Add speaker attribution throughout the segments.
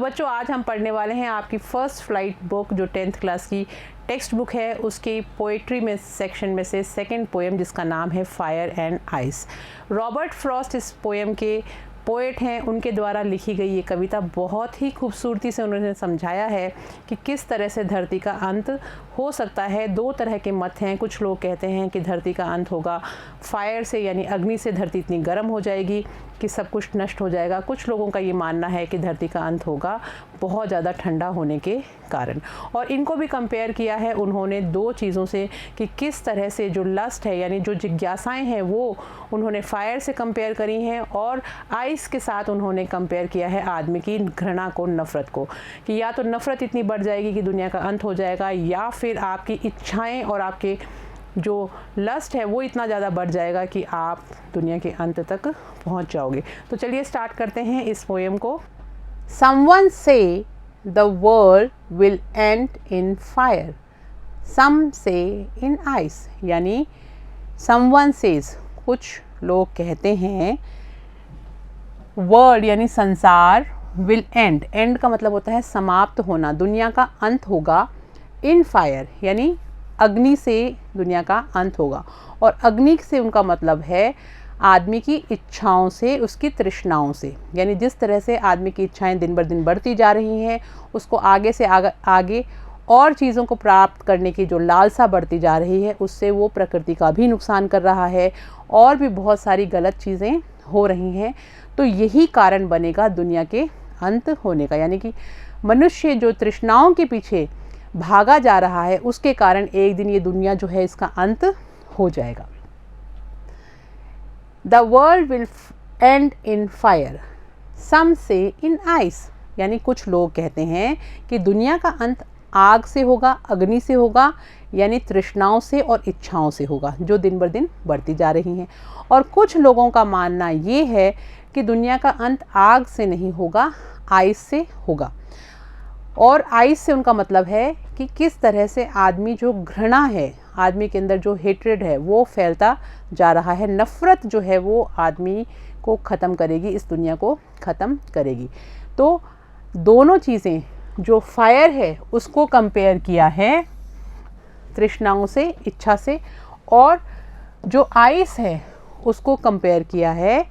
Speaker 1: बच्चों, आज हम पढ़ने वाले हैं आपकी फर्स्ट फ्लाइट बुक जो 10th क्लास की टेक्स्ट बुक है, उसकी पोइट्री में सेक्शन में से सेकंड पोएम जिसका नाम है fire and ice. Robert Frost इस पोएम के पोएट हैं। उनके द्वारा लिखी गई ये कविता बहुत ही खूबसूरती से उन्होंने समझाया है कि किस तरह से धरती का अंत हो सकता है। दो तरह के मत हैं। कुछ लोग कहते हैं कि धरती का अंत होगा फायर से, यानी अग्नि से धरती इतनी गर्म हो जाएगी कि सब कुछ नष्ट हो जाएगा। कुछ लोगों का ये मानना है कि धरती का अंत होगा बहुत ज़्यादा ठंडा होने के कारण। और इनको भी कंपेयर किया है उन्होंने दो चीज़ों से कि किस तरह से जो लस्ट है यानी जो जिज्ञासाएं हैं वो उन्होंने फायर से कंपेयर करी हैं, और आइस के साथ उन्होंने कंपेयर किया है आदमी की घृणा को, नफ़रत को, कि या तो नफ़रत इतनी बढ़ जाएगी कि दुनिया का अंत हो जाएगा, या फिर आपकी इच्छाएँ और आपके जो लस्ट है वो इतना ज़्यादा बढ़ जाएगा कि आप दुनिया के अंत तक पहुंच जाओगे। तो चलिए स्टार्ट करते हैं इस पोएम को। Someone say the world will end in fire, some say in ice। यानी someone says, कुछ लोग कहते हैं, वर्ल्ड यानी संसार, will end, end का मतलब होता है समाप्त होना, दुनिया का अंत होगा, in fire यानी अग्नि से दुनिया का अंत होगा। और अग्नि से उनका मतलब है आदमी की इच्छाओं से, उसकी तृष्णाओं से। यानी जिस तरह से आदमी की इच्छाएं दिन बर दिन बढ़ती जा रही हैं, उसको आगे से आगे और चीज़ों को प्राप्त करने की जो लालसा बढ़ती जा रही है, उससे वो प्रकृति का भी नुकसान कर रहा है और भी बहुत सारी गलत चीज़ें हो रही हैं। तो यही कारण बनेगा दुनिया के अंत होने का। यानी कि मनुष्य जो तृष्णाओं के पीछे भागा जा रहा है, उसके कारण एक दिन ये दुनिया जो है इसका अंत हो जाएगा। The world will end in fire, some say in ice। यानी कुछ लोग कहते हैं कि दुनिया का अंत आग से होगा, अग्नि से होगा, यानी तृष्णाओं से और इच्छाओं से होगा जो दिन बर दिन बढ़ती जा रही हैं। और कुछ लोगों का मानना ये है कि दुनिया का अंत आग से नहीं होगा, आइस से होगा। और आइस से उनका मतलब है कि किस तरह से आदमी जो घृणा है, आदमी के अंदर जो हेट्रेड है वो फैलता जा रहा है। नफ़रत जो है वो आदमी को ख़त्म करेगी, इस दुनिया को ख़त्म करेगी। तो दोनों चीज़ें, जो फायर है उसको कंपेयर किया है तृष्णाओं से, इच्छा से, और जो आइस है उसको कंपेयर किया है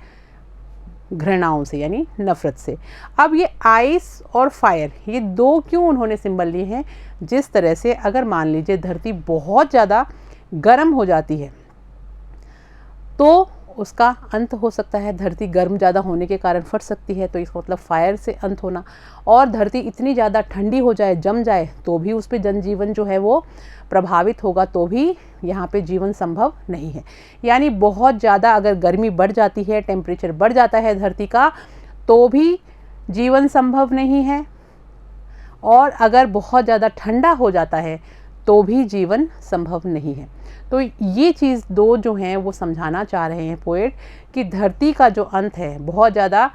Speaker 1: घृणाओं से यानी नफ़रत से। अब ये आइस और फायर, ये दो क्यों उन्होंने सिंबल लिए हैं? जिस तरह से अगर मान लीजिए धरती बहुत ज़्यादा गर्म हो जाती है तो उसका अंत हो सकता है। धरती गर्म ज़्यादा होने के कारण फट सकती है, तो इसका मतलब फायर से अंत होना। और धरती इतनी ज़्यादा ठंडी हो जाए, जम जाए, तो भी उस पर जनजीवन जो है वो प्रभावित होगा, तो भी यहाँ पे जीवन संभव नहीं है। यानी बहुत ज़्यादा अगर गर्मी बढ़ जाती है, टेम्परेचर बढ़ जाता है धरती का, तो भी जीवन संभव नहीं है। और अगर बहुत ज़्यादा ठंडा हो जाता है तो भी जीवन संभव नहीं है। तो ये चीज़ दो जो हैं वो समझाना चाह रहे हैं पोएट कि धरती का जो अंत है बहुत ज़्यादा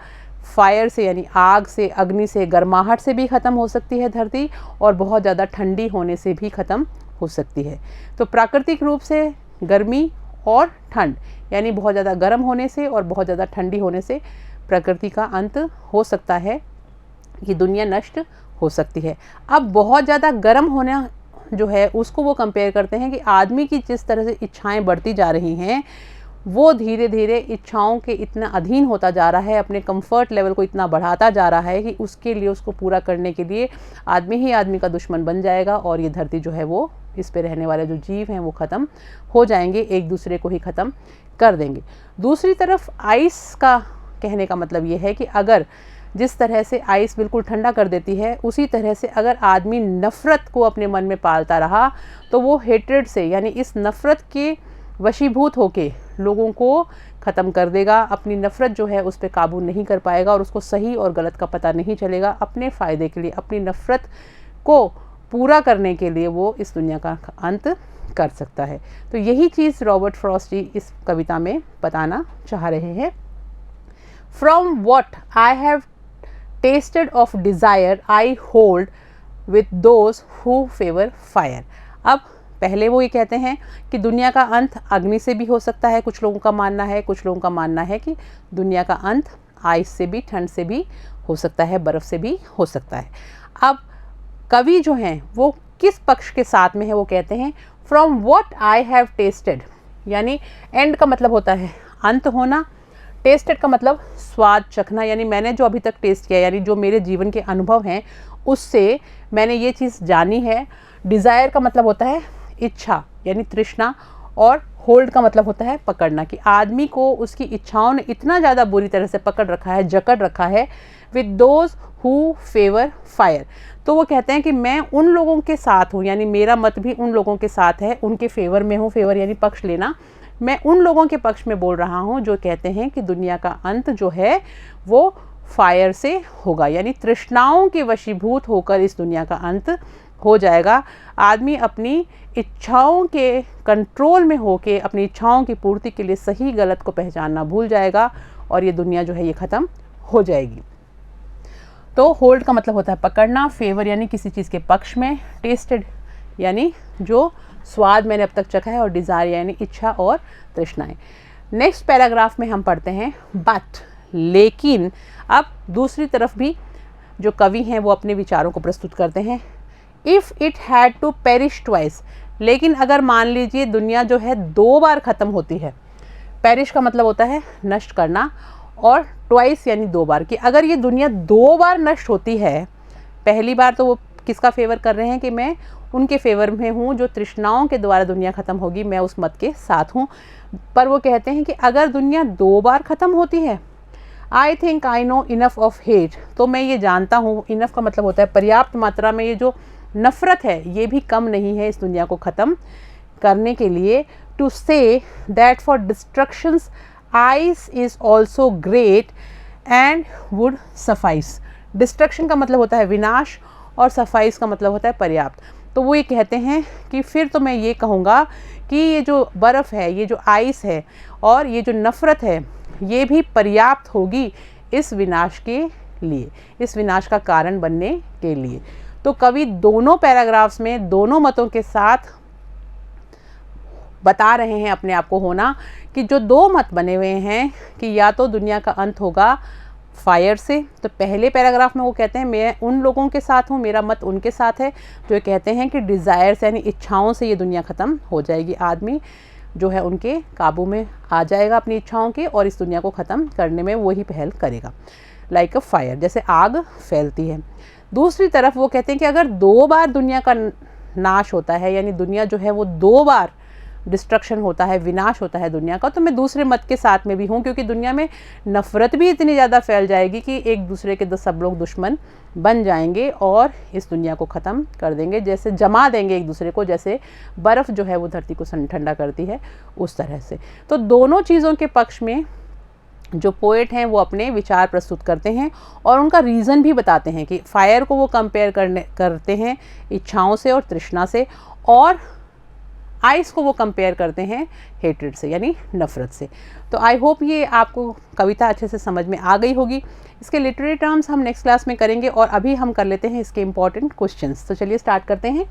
Speaker 1: फायर से यानी आग से, अग्नि से, गर्माहट से भी ख़त्म हो सकती है धरती, और बहुत ज़्यादा ठंडी होने से भी ख़त्म हो सकती है। तो प्राकृतिक रूप से गर्मी और ठंड, यानी बहुत ज़्यादा गर्म होने से और बहुत ज़्यादा ठंडी होने से प्रकृति का अंत हो सकता है, कि दुनिया नष्ट हो सकती है। अब बहुत ज़्यादा गर्म होना जो है उसको वो कंपेयर करते हैं कि आदमी की जिस तरह से इच्छाएं बढ़ती जा रही हैं, वो धीरे धीरे इच्छाओं के इतना अधीन होता जा रहा है, अपने कंफर्ट लेवल को इतना बढ़ाता जा रहा है कि उसके लिए, उसको पूरा करने के लिए आदमी ही आदमी का दुश्मन बन जाएगा, और ये धरती जो है वो, इस पे रहने वाले जो जीव हैं वो ख़त्म हो जाएंगे, एक दूसरे को ही ख़त्म कर देंगे। दूसरी तरफ आइस का कहने का मतलब ये है कि अगर जिस तरह से आइस बिल्कुल ठंडा कर देती है, उसी तरह से अगर आदमी नफ़रत को अपने मन में पालता रहा तो वो हेट्रेड से यानी इस नफ़रत के वशीभूत होके लोगों को ख़त्म कर देगा। अपनी नफ़रत जो है उस पर काबू नहीं कर पाएगा और उसको सही और गलत का पता नहीं चलेगा। अपने फ़ायदे के लिए, अपनी नफ़रत को पूरा करने के लिए वो इस दुनिया का अंत कर सकता है। तो यही चीज़ रॉबर्ट फ्रॉस्ट जी इस कविता में बताना चाह रहे हैं। From what I have tasted of desire I hold with those who favor fire। अब पहले वो ये कहते हैं कि दुनिया का अंत अग्नि से भी हो सकता है, कुछ लोगों का मानना है। कुछ लोगों का मानना है कि दुनिया का अंत आइस से भी, ठंड से भी हो सकता है, बर्फ़ से भी हो सकता है। अब कवि जो हैं वो किस पक्ष के साथ में है, वो कहते हैं from what I have tested, यानी एंड का मतलब होता है अंत होना, टेस्टेड का मतलब स्वाद चखना, यानी मैंने जो अभी तक टेस्ट किया, यानी जो मेरे जीवन के अनुभव हैं उससे मैंने ये चीज़ जानी है। डिज़ायर का मतलब होता है इच्छा यानी तृष्णा, और होल्ड का मतलब होता है पकड़ना, कि आदमी को उसकी इच्छाओं ने इतना ज़्यादा बुरी तरह से पकड़ रखा है, जकड़ रखा है with those who favour fire. तो वो कहते हैं कि मैं उन लोगों के साथ हूँ, यानी मेरा मत भी उन लोगों के साथ है, उनके फेवर में हूँ। फेवर यानी पक्ष लेना, मैं उन लोगों के पक्ष में बोल रहा हूँ जो कहते हैं कि दुनिया का अंत जो है वो फायर से होगा, यानी तृष्णाओं के वशीभूत होकर इस दुनिया का अंत हो जाएगा। आदमी अपनी इच्छाओं के कंट्रोल में होके अपनी इच्छाओं की पूर्ति के लिए सही गलत को पहचानना भूल जाएगा और ये दुनिया जो है ये ख़त्म हो जाएगी। तो होल्ड का मतलब होता है पकड़ना, फेवर यानी किसी चीज़ के पक्ष में, टेस्टेड यानी जो स्वाद मैंने अब तक चखा है, और डिज़ायर यानी इच्छा और तृष्णाएं। नेक्स्ट पैराग्राफ में हम पढ़ते हैं बट, लेकिन। अब दूसरी तरफ भी जो कवि हैं वो अपने विचारों को प्रस्तुत करते हैं। If it had to perish twice, लेकिन अगर मान लीजिए दुनिया जो है 2 बार ख़त्म होती है, पेरिश का मतलब होता है नष्ट करना, और ट्वाइस यानी 2 बार, कि अगर ये दुनिया 2 बार नष्ट होती है, पहली बार तो वो किसका फेवर कर रहे हैं कि मैं उनके फेवर में हूँ जो तृष्णाओं के द्वारा दुनिया ख़त्म होगी, मैं उस मत के साथ हूँ। पर वो कहते हैं कि अगर दुनिया 2 बार ख़त्म होती है, I think I know enough of hate, तो मैं ये जानता हूँ, इनफ का मतलब होता है पर्याप्त मात्रा में, ये जो नफ़रत है ये भी कम नहीं है इस दुनिया को ख़त्म करने के लिए। To say that for destructions ice is also great and would suffice. Destruction का मतलब होता है विनाश और सफाइस का मतलब होता है पर्याप्त। तो वो ये कहते हैं कि फिर तो मैं ये कहूँगा कि ये जो बर्फ़ है, ये जो आइस है और ये जो नफ़रत है, ये भी पर्याप्त होगी इस विनाश के लिए, इस विनाश का कारण बनने के लिए। तो कवि दोनों पैराग्राफ्स में दोनों मतों के साथ बता रहे हैं अपने आप को होना, कि जो 2 मत बने हुए हैं कि या तो दुनिया का अंत होगा फायर से, तो पहले पैराग्राफ में वो कहते हैं मैं उन लोगों के साथ हूँ, मेरा मत उनके साथ है जो कहते हैं कि डिज़ायर्स यानी इच्छाओं से ये दुनिया ख़त्म हो जाएगी, आदमी जो है उनके काबू में आ जाएगा अपनी इच्छाओं के, और इस दुनिया को ख़त्म करने में वही पहल करेगा, लाइक अ फायर, जैसे आग फैलती है। दूसरी तरफ वो कहते हैं कि अगर 2 बार दुनिया का नाश होता है, यानी दुनिया जो है वो 2 बार डिस्ट्रक्शन होता है, विनाश होता है दुनिया का, तो मैं दूसरे मत के साथ में भी हूँ, क्योंकि दुनिया में नफ़रत भी इतनी ज़्यादा फैल जाएगी कि एक दूसरे के सब लोग दुश्मन बन जाएंगे और इस दुनिया को ख़त्म कर देंगे, जैसे जमा देंगे एक दूसरे को, जैसे बर्फ़ जो है वो धरती को ठंडा करती है उस तरह से। तो दोनों चीज़ों के पक्ष में जो पोएट हैं वो अपने विचार प्रस्तुत करते हैं और उनका रीज़न भी बताते हैं कि फायर को वो कंपेयर करते हैं इच्छाओं से और तृष्णा से, और आइस को वो कंपेयर करते हैं हेट्रेड से यानी नफ़रत से। तो आई होप ये आपको कविता अच्छे से समझ में आ गई होगी। इसके लिटरेरी टर्म्स हम नेक्स्ट क्लास में करेंगे, और अभी हम कर लेते हैं इसके इम्पॉर्टेंट क्वेश्चंस। तो चलिए स्टार्ट करते हैं।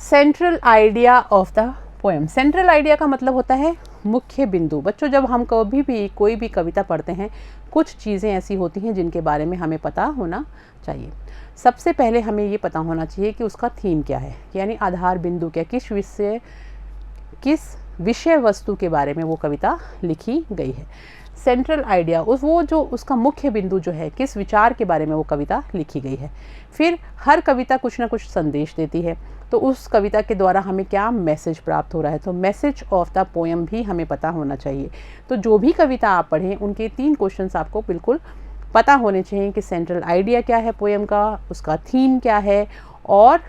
Speaker 1: Central idea of the poem. Central idea का मतलब होता है मुख्य बिंदु। बच्चों, जब हम कभी भी कोई भी कविता पढ़ते हैं, कुछ चीज़ें ऐसी होती हैं जिनके बारे में हमें पता होना चाहिए। सबसे पहले हमें ये पता होना चाहिए कि उसका थीम क्या है, यानी आधार बिंदु क्या, किस विषय वस्तु के बारे में वो कविता लिखी गई है। सेंट्रल आइडिया वो जो उसका मुख्य बिंदु जो है, किस विचार के बारे में वो कविता लिखी गई है। फिर हर कविता कुछ ना कुछ संदेश देती है, तो उस कविता के द्वारा हमें क्या मैसेज प्राप्त हो रहा है, तो मैसेज ऑफ द पोएम भी हमें पता होना चाहिए। तो जो भी कविता आप पढ़ें उनके 3 क्वेश्चंस आपको बिल्कुल पता होने चाहिए कि सेंट्रल आइडिया क्या है पोएम का, उसका थीम क्या है और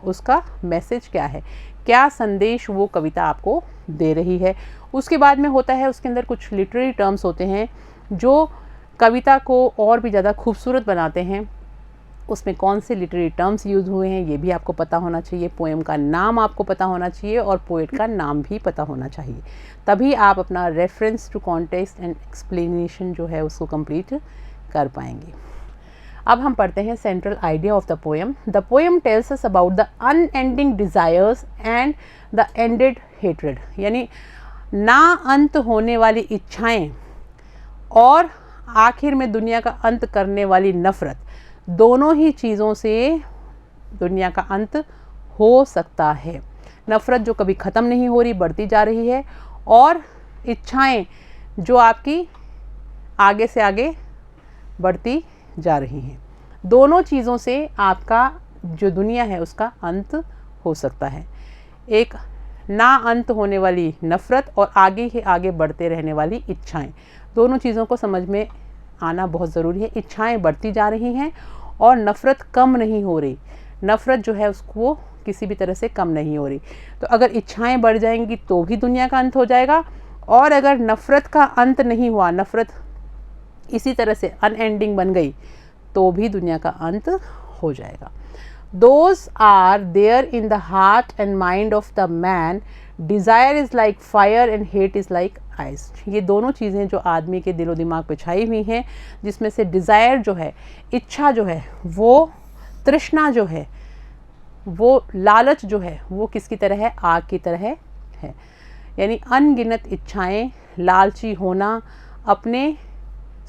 Speaker 1: उसका मैसेज क्या है, क्या संदेश वो कविता आपको दे रही है। उसके बाद में होता है उसके अंदर कुछ लिटरेरी टर्म्स होते हैं जो कविता को और भी ज़्यादा खूबसूरत बनाते हैं। उसमें कौन से लिटरेरी टर्म्स यूज़ हुए हैं ये भी आपको पता होना चाहिए, पोएम का नाम आपको पता होना चाहिए और पोएट का नाम भी पता होना चाहिए। तभी आप अपना reference to context and explanation जो है उसको कंप्लीट कर पाएंगे। अब हम पढ़ते हैं central idea of the poem. The poem tells us about the unending desires and the ended hatred, यानी ना अंत होने वाली इच्छाएं और आखिर में दुनिया का अंत करने वाली नफ़रत, दोनों ही चीज़ों से दुनिया का अंत हो सकता है। नफ़रत जो कभी ख़त्म नहीं हो रही, बढ़ती जा रही है, और इच्छाएं जो आपकी आगे से आगे बढ़ती जा रही हैं। दोनों चीज़ों से आपका जो दुनिया है उसका अंत हो सकता है। एक ना अंत होने वाली नफ़रत और आगे ही आगे बढ़ते रहने वाली इच्छाएं, दोनों चीज़ों को समझ में आना बहुत ज़रूरी है। इच्छाएं बढ़ती जा रही हैं और नफ़रत कम नहीं हो रही। नफ़रत जो है उसको किसी भी तरह से कम नहीं हो रही। तो अगर इच्छाएं बढ़ जाएंगी तो भी दुनिया का अंत हो जाएगा, और अगर नफ़रत का अंत नहीं हुआ, नफ़रत इसी तरह से अनएंडिंग बन गई, तो भी दुनिया का अंत हो जाएगा। Those are there in the heart and mind of the man. Desire is like fire and hate is like ice. ये दोनों चीज़ें जो आदमी के दिलो दिमाग पे छाई हुई हैं, जिसमें से डिज़ायर जो है, इच्छा जो है, वो तृष्णा जो है, वो लालच जो है, वो किसकी तरह है? आग की तरह है। यानी अनगिनत इच्छाएं, लालची होना, अपने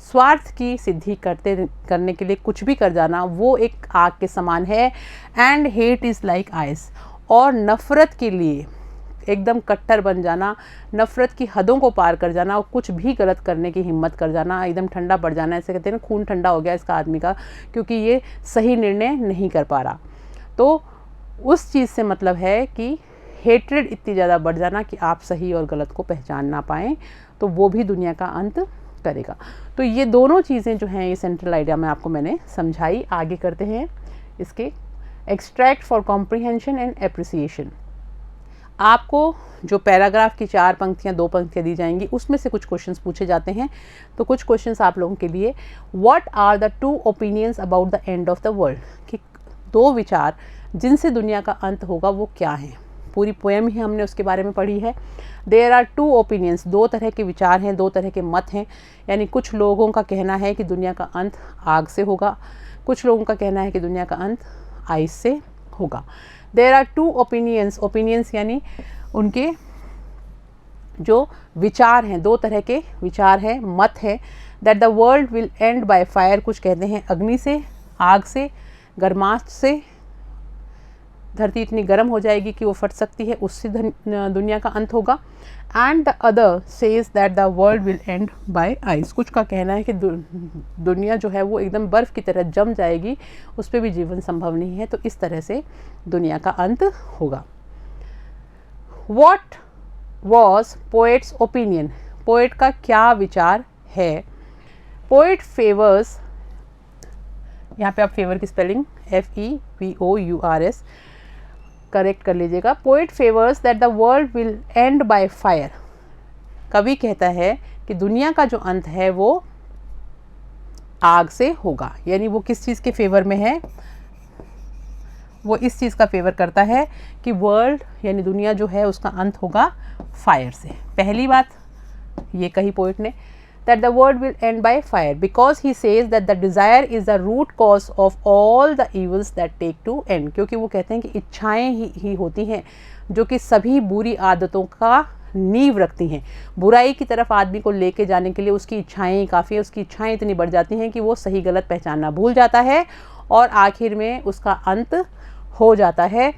Speaker 1: स्वार्थ की सिद्धि करने के लिए कुछ भी कर जाना, वो एक आग के समान है। And hate is like ice, और नफ़रत के लिए एकदम कट्टर बन जाना, नफ़रत की हदों को पार कर जाना और कुछ भी गलत करने की हिम्मत कर जाना, एकदम ठंडा पड़ जाना। ऐसे कहते हैं ना, खून ठंडा हो गया इसका आदमी का, क्योंकि ये सही निर्णय नहीं कर पा रहा। तो उस चीज़ से मतलब है कि हेट्रेड इतनी ज़्यादा बढ़ जाना कि आप सही और गलत को पहचान ना पाएँ, तो वो भी दुनिया का अंत करेगा। तो ये दोनों चीज़ें जो हैं, ये सेंट्रल आइडिया में आपको मैंने समझाई। आगे करते हैं इसके extract for comprehension and appreciation. आपको जो पैराग्राफ की 4 पंक्तियाँ 2 पंक्तियाँ दी जाएंगी, उसमें से कुछ क्वेश्चंस पूछे जाते हैं। तो कुछ क्वेश्चंस आप लोगों के लिए, what are the 2 opinions about the end of the world, कि 2 विचार जिनसे दुनिया का अंत होगा वो क्या हैं। पूरी पोएम ही हमने उसके बारे में पढ़ी है। देयर आर 2 ओपिनियंस, 2 तरह के विचार हैं, 2 तरह के मत हैं। यानी कुछ लोगों का कहना है कि दुनिया का अंत आग से होगा, कुछ लोगों का कहना है कि दुनिया का अंत आइस से होगा। देयर आर 2 ओपिनियंस, ओपिनियंस यानी उनके जो विचार हैं, 2 तरह के विचार हैं, मत है। That the world will end by fire, कुछ कहते हैं अग्नि से, आग से, गर्माश से, धरती इतनी गर्म हो जाएगी कि वो फट सकती है, उससे दुनिया का अंत होगा। And the other says that the world will end by ice, कुछ का कहना है कि दुनिया जो है वो एकदम बर्फ़ की तरह जम जाएगी, उस पर भी जीवन संभव नहीं है। तो इस तरह से दुनिया का अंत होगा। What was poet's opinion? Poet का क्या विचार है? पोएट फेवर्स, यहाँ पे आप फेवर की स्पेलिंग FEVOURS करेक्ट कर लीजिएगा। Poet favours that the world will end by fire, कवि कहता है कि दुनिया का जो अंत है वो आग से होगा। यानी वो किस चीज़ के फेवर में है? वो इस चीज़ का फेवर करता है कि वर्ल्ड यानी दुनिया जो है उसका अंत होगा फायर से। पहली बात ये कही पोएट ने, that the world will end by fire, because he says that the desire is the root cause of all the evils that take to end। क्योंकि वो कहते हैं कि इच्छाएं ही होती हैं जो कि सभी बुरी आदतों का नींव रखती हैं। बुराई की तरफ आदमी को लेके जाने के लिए उसकी इच्छाएं ही काफ़ी है। उसकी इच्छाएं इतनी बढ़ जाती हैं कि वो सही गलत पहचानना भूल जाता है और आखिर में उसका अंत हो जाता है।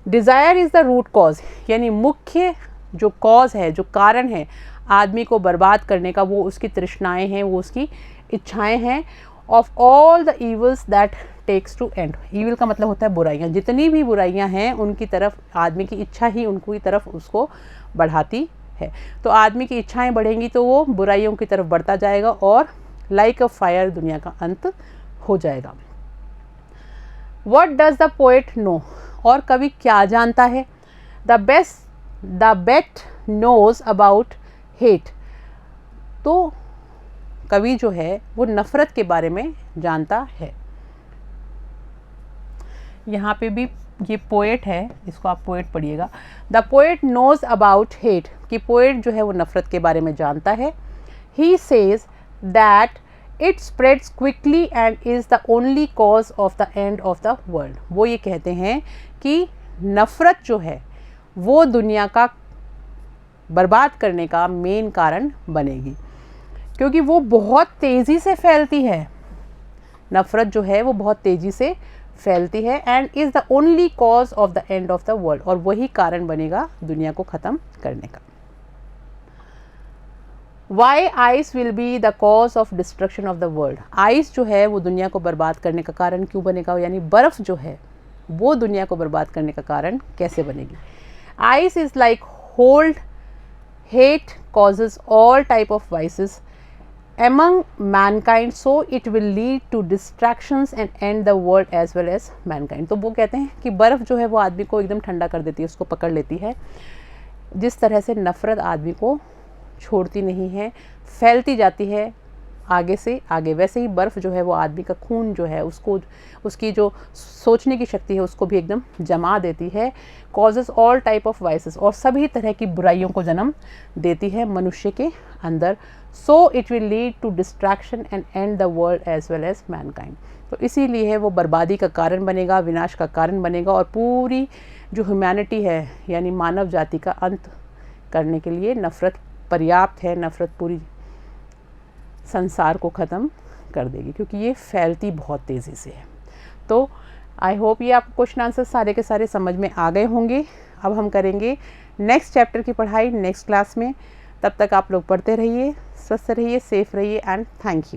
Speaker 1: Desire is the root cause, यानी मुख्य जो कॉज है, जो कारण है आदमी को बर्बाद करने का, वो उसकी तृष्णाएं हैं, वो उसकी इच्छाएं हैं। Of all the evils that takes to end, evil का मतलब होता है बुराइयाँ। जितनी भी बुराइयाँ हैं उनकी तरफ आदमी की इच्छा ही उनकी तरफ उसको बढ़ाती है। तो आदमी की इच्छाएं बढ़ेंगी तो वो बुराइयों की तरफ बढ़ता जाएगा और लाइक अ फायर दुनिया का अंत हो जाएगा। What does the poet know? और कवि क्या जानता है? The best knows about hate। तो कवि जो है वो नफ़रत के बारे में जानता है। यहाँ पे भी ये पोएट है, इसको आप पोएट पढ़िएगा। The poet knows about hate, कि पोएट जो है वो नफ़रत के बारे में जानता है। He says that it spreads quickly and is the only cause of the end of the world. वो ये कहते हैं कि नफ़रत जो है वो दुनिया का बर्बाद करने का मेन कारण बनेगी। क्योंकि वो बहुत तेज़ी से फैलती है। नफ़रत जो है वो बहुत तेज़ी से फैलती है and is the only cause of the end of the world, और वही कारण बनेगा दुनिया को ख़त्म करने का। Why ice will be the cause of destruction of the world. Ice जो है वो दुनिया को बर्बाद करने का कारण क्यों बनेगा, यानी बर्फ़ जो है वो दुनिया को बर्बाद करने का कारण कैसे बनेगी। Ice is like hold hate causes all type of vices among mankind, so it will lead to distractions and end the world as well as mankind। तो वो कहते हैं कि बर्फ़ जो है वो आदमी को एकदम ठंडा कर देती है, उसको पकड़ लेती है। जिस तरह से नफ़रत आदमी को छोड़ती नहीं है, फैलती जाती है आगे से आगे, वैसे ही बर्फ़ जो है वो आदमी का खून जो है उसको, उसकी जो सोचने की शक्ति है उसको भी एकदम जमा देती है। Causes all type of vices, और सभी तरह की बुराइयों को जन्म देती है मनुष्य के अंदर। So it will lead to destruction and end the world as well as mankind. तो इसीलिए है वो बर्बादी का कारण बनेगा, विनाश का कारण बनेगा, और पूरी जो ह्यूमैनिटी है यानी मानव जाति का अंत करने के लिए नफ़रत पर्याप्त है। नफ़रत पूरी संसार को ख़त्म कर देगी, क्योंकि ये फैलती बहुत तेज़ी से है। तो आई होप ये आपको क्वेश्चन आंसर सारे के सारे समझ में आ गए होंगे। अब हम करेंगे नेक्स्ट चैप्टर की पढ़ाई नेक्स्ट क्लास में। तब तक आप लोग पढ़ते रहिए, स्वस्थ रहिए, सेफ रहिए एंड थैंक यू।